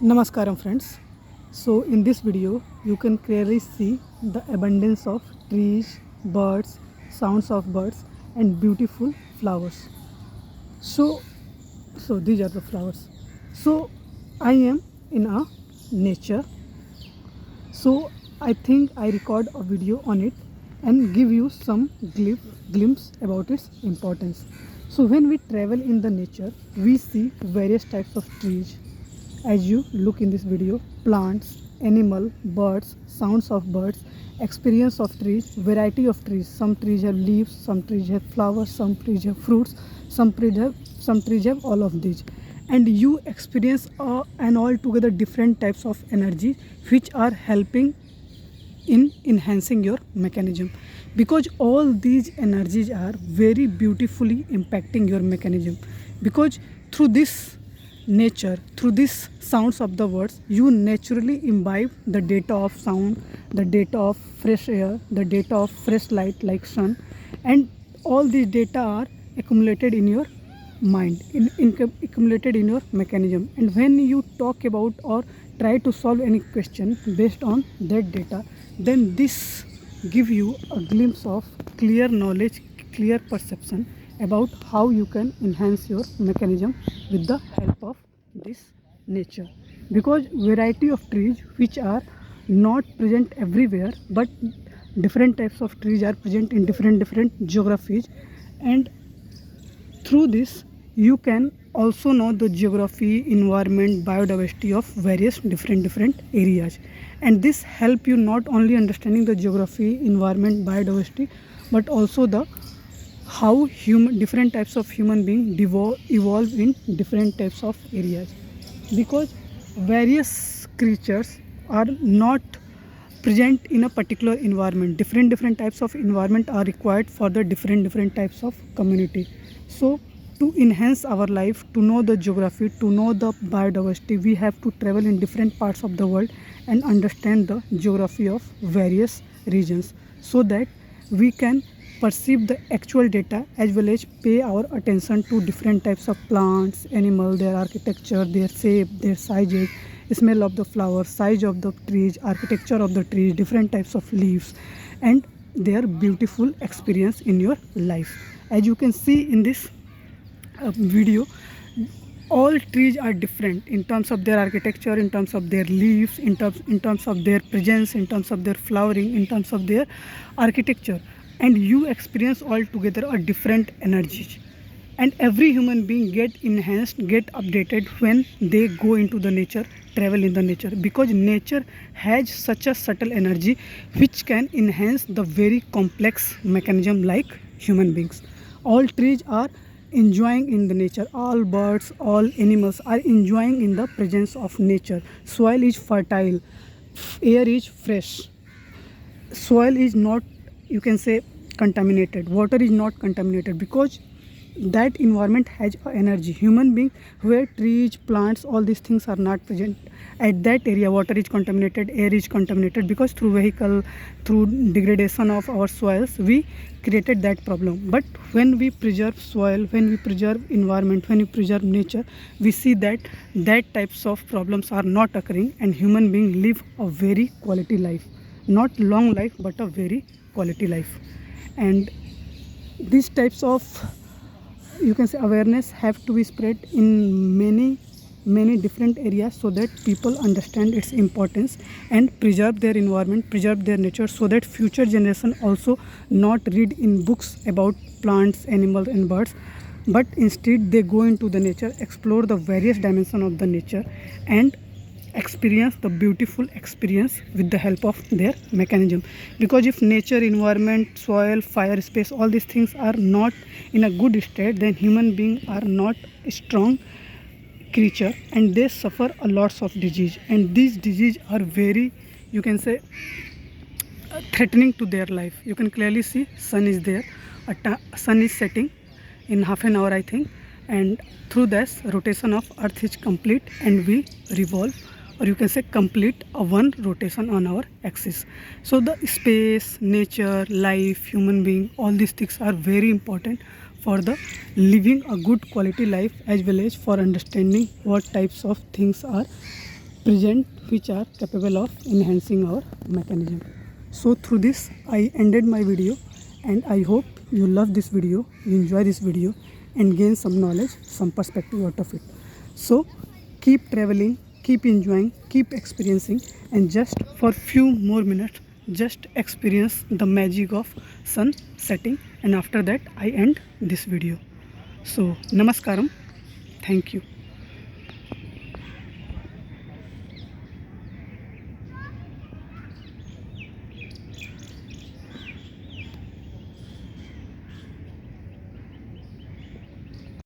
Namaskaram friends. So in this video you can clearly see the abundance of trees, birds, sounds of birds and beautiful flowers. So these are the flowers. So I am in a nature. So I think I record a video on it and give you some glimpse about its importance. So when we travel in the nature, we see various types of trees. As you look in this video, plants, animal, birds, sounds of birds, experience of trees, variety of trees. Some trees have leaves, some trees have flowers, some trees have fruits, some trees have all of these. And you experience an altogether different types of energy which are helping in enhancing your mechanism, because all these energies are very beautifully impacting your mechanism, because through this nature, through these sounds of the words, you naturally imbibe the data of sound, the data of fresh air, the data of fresh light like sun, and all these data are accumulated in your mind, accumulated in your mechanism. And when you talk about or try to solve any question based on that data, then this give you a glimpse of clear knowledge, clear perception about how you can enhance your mechanism with the help of this nature. Because variety of trees which are not present everywhere, but different types of trees are present in different geographies, and through this you can also know the geography, environment, biodiversity of various different areas. And this help you not only understanding the geography, environment, biodiversity, but also the how different types of human being evolve in different types of areas, because various creatures are not present in a particular environment. Different types of environment are required for the different types of community. So to enhance our life, to know the geography, to know the biodiversity, we have to travel in different parts of the world and understand the geography of various regions, so that we can perceive the actual data as well as pay our attention to different types of plants, animal, their architecture, their shape, their sizes, smell of the flower, size of the trees, architecture of the trees, different types of leaves, and their beautiful experience in your life. As you can see in this video, all trees are different in terms of their architecture, in terms of their leaves, in terms of their presence, in terms of their flowering, in terms of their architecture, and you experience altogether a different energy. And every human being get enhanced, get updated when they go into the nature, travel in the nature, because nature has such a subtle energy which can enhance the very complex mechanism like human beings. All trees are enjoying in the nature, all birds, all animals are enjoying in the presence of nature. Soil is fertile, air is fresh, soil is not, you can say, contaminated, water is not contaminated, because that environment has a energy. Human being, where trees, plants, all these things are not present at that area, water is contaminated, air is contaminated, because through vehicle, through degradation of our soils, we created that problem. But when we preserve soil, when we preserve environment, when we preserve nature, we see that that types of problems are not occurring, and human being live a very quality life, not long life but a very quality life. And these types of, you can say, awareness have to be spread in many different areas, so that people understand its importance and preserve their environment, preserve their nature, so that future generation also not read in books about plants, animals and birds, but instead they go into the nature, explore the various dimensions of the nature, and experience the beautiful experience with the help of their mechanism. Because if nature, environment, soil, fire, space, all these things are not in a good state, then human beings are not a strong creature, and they suffer a lots of disease. And these disease are very, you can say, threatening to their life. You can clearly see sun is there, sun is setting in half an hour I think, and through this rotation of earth is complete, and we revolve, or you can say complete a one rotation on our axis. So the space, nature, life, human being, all these things are very important for the living a good quality life, as well as for understanding what types of things are present which are capable of enhancing our mechanism. So through this I ended my video, and I hope you love this video, you enjoy this video and gain some knowledge, some perspective out of it. So keep traveling, keep enjoying, keep experiencing, and just for few more minutes just experience the magic of sun setting, and after that I end this video. So namaskaram, thank you.